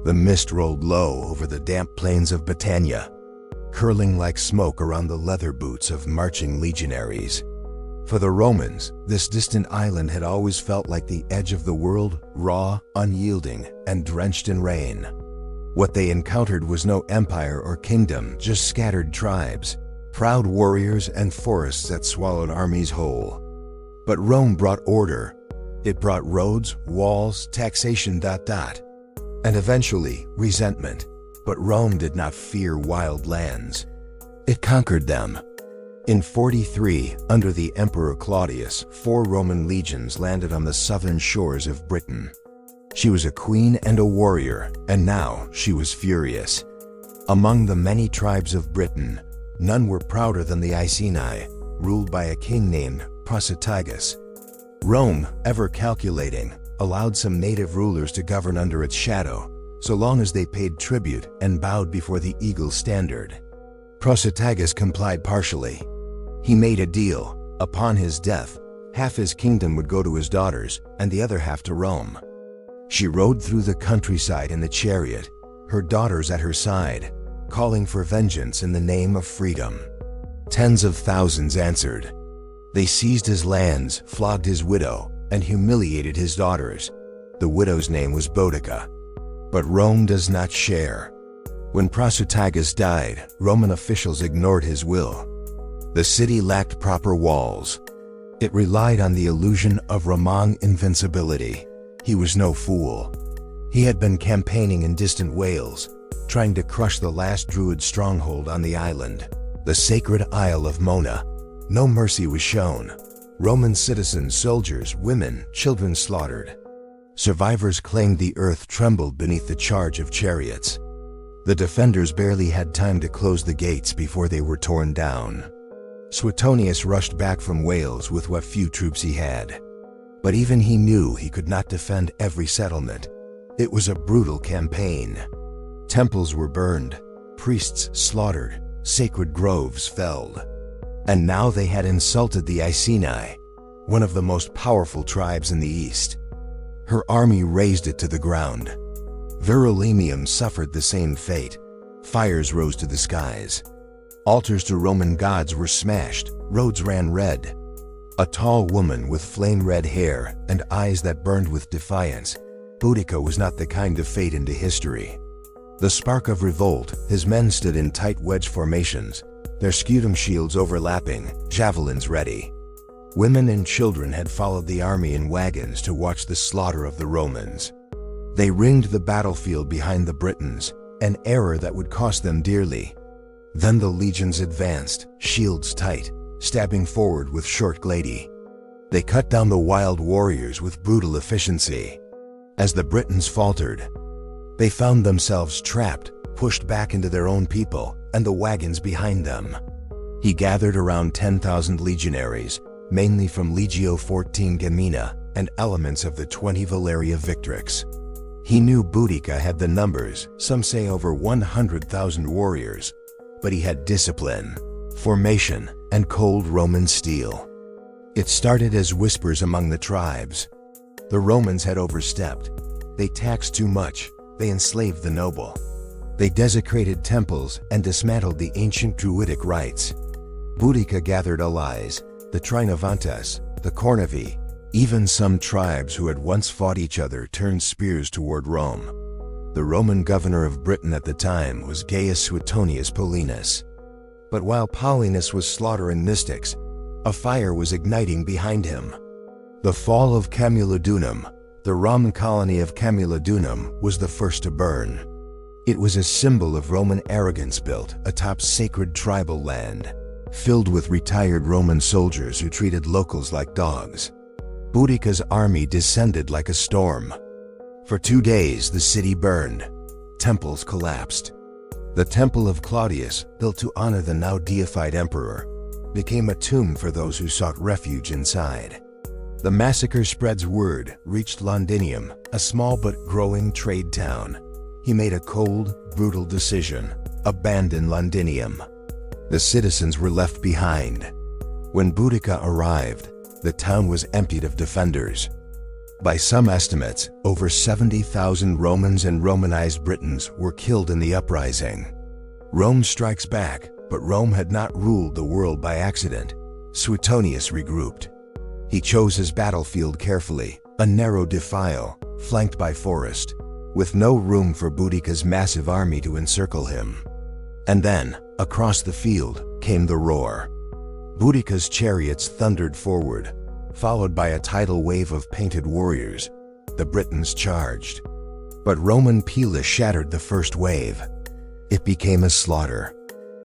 The mist rolled low over the damp plains of Britannia, curling like smoke around the leather boots of marching legionaries. For the Romans, this distant island had always felt like the edge of the world, raw, unyielding, and drenched in rain. What they encountered was no empire or kingdom, just scattered tribes, proud warriors, and forests that swallowed armies whole. But Rome brought order. It brought roads, walls, taxation, and eventually resentment. But Rome did not fear wild lands. It conquered them. In 43, under the Emperor Claudius, 4 Roman legions landed on the southern shores of Britain. She was a queen and a warrior, and now she was furious. Among the many tribes of Britain, none were prouder than the Iceni, ruled by a king named Prasutagus. Rome, ever calculating, allowed some native rulers to govern under its shadow, so long as they paid tribute and bowed before the eagle standard. Prasutagus complied partially. He made a deal. Upon his death, half his kingdom would go to his daughters, and the other half to Rome. She rode through the countryside in the chariot, her daughters at her side, calling for vengeance in the name of freedom. Tens of thousands answered. They seized his lands, flogged his widow, and humiliated his daughters. The widow's name was Boudica. But Rome does not share. When Prasutagus died, Roman officials ignored his will. The city lacked proper walls. It relied on the illusion of Roman invincibility. He was no fool. He had been campaigning in distant Wales, trying to crush the last Druid stronghold on the island, the sacred Isle of Mona. No mercy was shown. Roman citizens, soldiers, women, children slaughtered. Survivors claimed the earth trembled beneath the charge of chariots. The defenders barely had time to close the gates before they were torn down. Suetonius rushed back from Wales with what few troops he had. But even he knew he could not defend every settlement. It was a brutal campaign. Temples were burned, priests slaughtered, sacred groves felled. And now they had insulted the Iceni, one of the most powerful tribes in the east. Her army razed it to the ground. Verulamium suffered the same fate. Fires rose to the skies. Altars to Roman gods were smashed, roads ran red. A tall woman with flame-red hair and eyes that burned with defiance, Boudica was not the kind of fate into history. The spark of revolt, his men stood in tight wedge formations, their scutum shields overlapping, javelins ready. Women and children had followed the army in wagons to watch the slaughter of the Romans. They ringed the battlefield behind the Britons, an error that would cost them dearly. Then the legions advanced, shields tight, stabbing forward with short gladi. They cut down the wild warriors with brutal efficiency. As the Britons faltered, they found themselves trapped, pushed back into their own people and the wagons behind them. He gathered around 10,000 legionaries, mainly from Legio XIV Gemina and elements of the 20 Valeria Victrix. He knew Boudica had the numbers, some say over 100,000 warriors, but he had discipline, formation, and cold Roman steel. It started as whispers among the tribes. The Romans had overstepped. They taxed too much. They enslaved the noble. They desecrated temples and dismantled the ancient Druidic rites. Boudica gathered allies, the Trinovantes, the Cornevi. Even some tribes who had once fought each other turned spears toward Rome. The Roman governor of Britain at the time was Gaius Suetonius Paulinus. But while Paulinus was slaughtering mystics, a fire was igniting behind him. The fall of Camulodunum, the Roman colony of Camulodunum, was the first to burn. It was a symbol of Roman arrogance built atop sacred tribal land, filled with retired Roman soldiers who treated locals like dogs. Boudica's army descended like a storm. For 2 days the city burned. Temples collapsed. The Temple of Claudius, built to honor the now deified emperor, became a tomb for those who sought refuge inside. The massacre spreads word, reached Londinium, a small but growing trade town. He made a cold, brutal decision: abandon Londinium. The citizens were left behind. When Boudica arrived, the town was emptied of defenders. By some estimates, over 70,000 Romans and Romanized Britons were killed in the uprising. Rome strikes back, but Rome had not ruled the world by accident. Suetonius regrouped. He chose his battlefield carefully, a narrow defile, flanked by forest, with no room for Boudica's massive army to encircle him. And then, across the field, came the roar. Boudica's chariots thundered forward, followed by a tidal wave of painted warriors. The Britons charged. But Roman pila shattered the first wave. It became a slaughter.